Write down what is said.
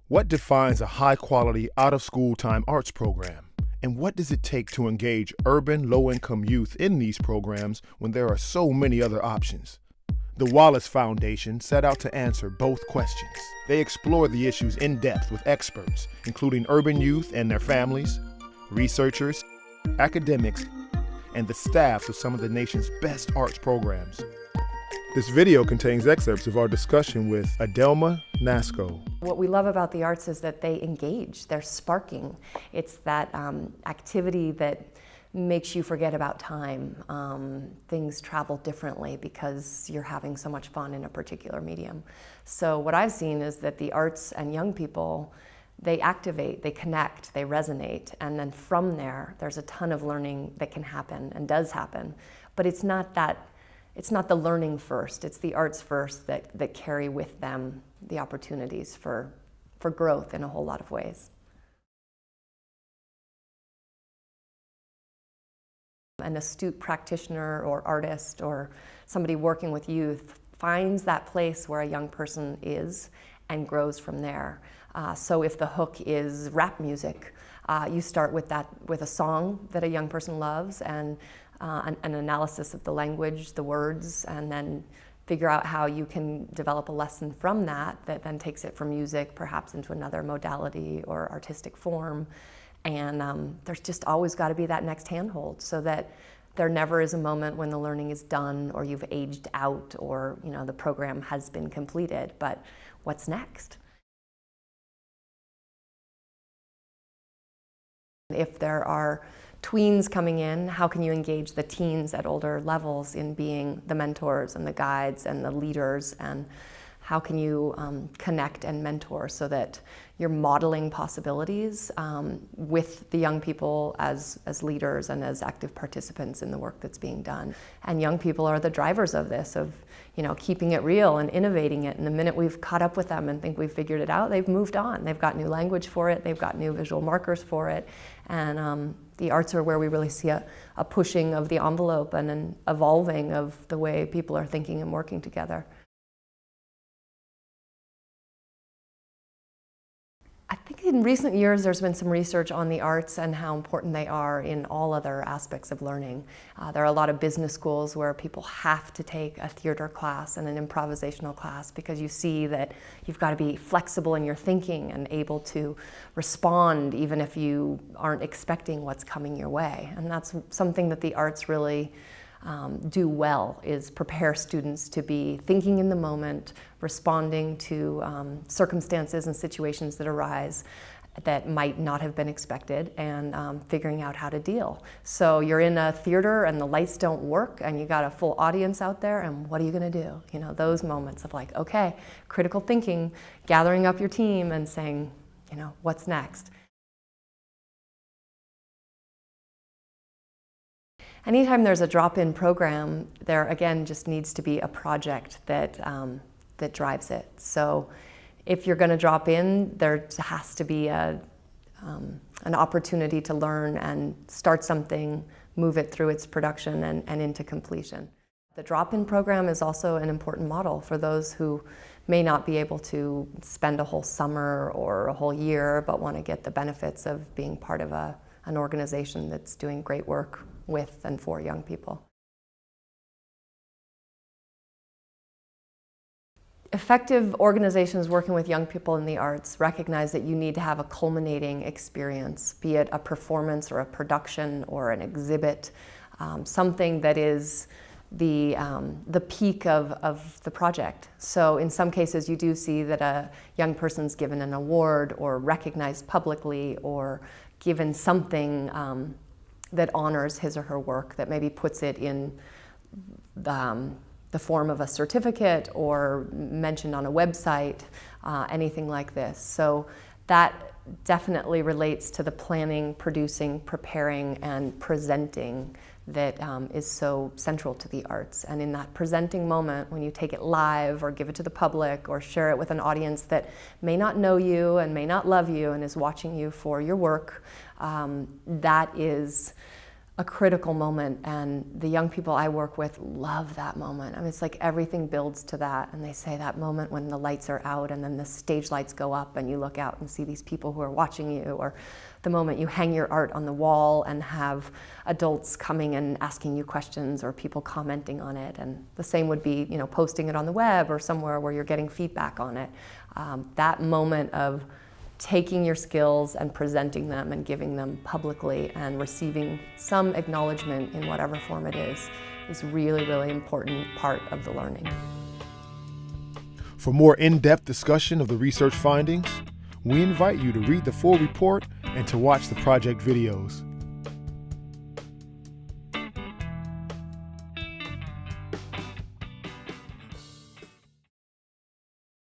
What defines a high-quality, out-of-school time arts program? And what does it take to engage urban, low-income youth in these programs when there are so many other options? The Wallace Foundation set out to answer both questions. They explore the issues in depth with experts, including urban youth and their families, researchers, academics, and the staffs of some of the nation's best arts programs. This video contains excerpts of our discussion with ADELMA, HNASKO. What we love about the arts is that they engage, they're sparking. It's that activity that makes you forget about time. Things travel differently because you're having so much fun in a particular medium. So what I've seen is that the arts and young people, they activate, they connect, they resonate, and then from there's a ton of learning that can happen and does happen. But it's not the learning first, it's the arts first that carry with them the opportunities for growth in a whole lot of ways. An astute practitioner or artist or somebody working with youth finds that place where a young person is and grows from there. So if the hook is rap music, you start with a song that a young person loves and an analysis of the language, the words, and then figure out how you can develop a lesson from that then takes it from music perhaps into another modality or artistic form. And there's just always got to be that next handhold so that there never is a moment when the learning is done or you've aged out or the program has been completed, but what's next? If there are tweens coming in, how can you engage the teens at older levels in being the mentors and the guides and the leaders, and how can you connect and mentor so that you're modeling possibilities with the young people as leaders and as active participants in the work that's being done. And young people are the drivers of this, of keeping it real and innovating it. And the minute we've caught up with them and think we've figured it out, they've moved on. They've got new language for it, they've got new visual markers for it. And the arts are where we really see a pushing of the envelope and an evolving of the way people are thinking and working together. I think in recent years there's been some research on the arts and how important they are in all other aspects of learning. There are a lot of business schools where people have to take a theater class and an improvisational class because you see that you've got to be flexible in your thinking and able to respond even if you aren't expecting what's coming your way. And that's something that the arts really do well, is prepare students to be thinking in the moment, responding to circumstances and situations that arise that might not have been expected, and figuring out how to deal. So you're in a theater and the lights don't work and you got a full audience out there, and what are you going to do? Those moments of like, okay, critical thinking, gathering up your team and saying, what's next? Anytime there's a drop-in program, there again just needs to be a project that drives it. So if you're going to drop in, there has to be an opportunity to learn and start something, move it through its production and into completion. The drop-in program is also an important model for those who may not be able to spend a whole summer or a whole year, but want to get the benefits of being part of an organization that's doing great work with and for young people. Effective organizations working with young people in the arts recognize that you need to have a culminating experience, be it a performance or a production or an exhibit, something that is the peak of the project. So in some cases you do see that a young person's given an award or recognized publicly or given something that honors his or her work, that maybe puts it in the form of a certificate or mentioned on a website, anything like this. So that definitely relates to the planning, producing, preparing, and presenting that is so central to the arts. And in that presenting moment, when you take it live or give it to the public or share it with an audience that may not know you and may not love you and is watching you for your work, that is a critical moment, and the young people I work with love that moment. I mean, it's like everything builds to that, and they say that moment when the lights are out and then the stage lights go up and you look out and see these people who are watching you, or the moment you hang your art on the wall and have adults coming and asking you questions or people commenting on it. And the same would be, posting it on the web or somewhere where you're getting feedback on it. That moment of taking your skills and presenting them and giving them publicly and receiving some acknowledgement in whatever form it is really, really important part of the learning. For more in-depth discussion of the research findings, we invite you to read the full report and to watch the project videos.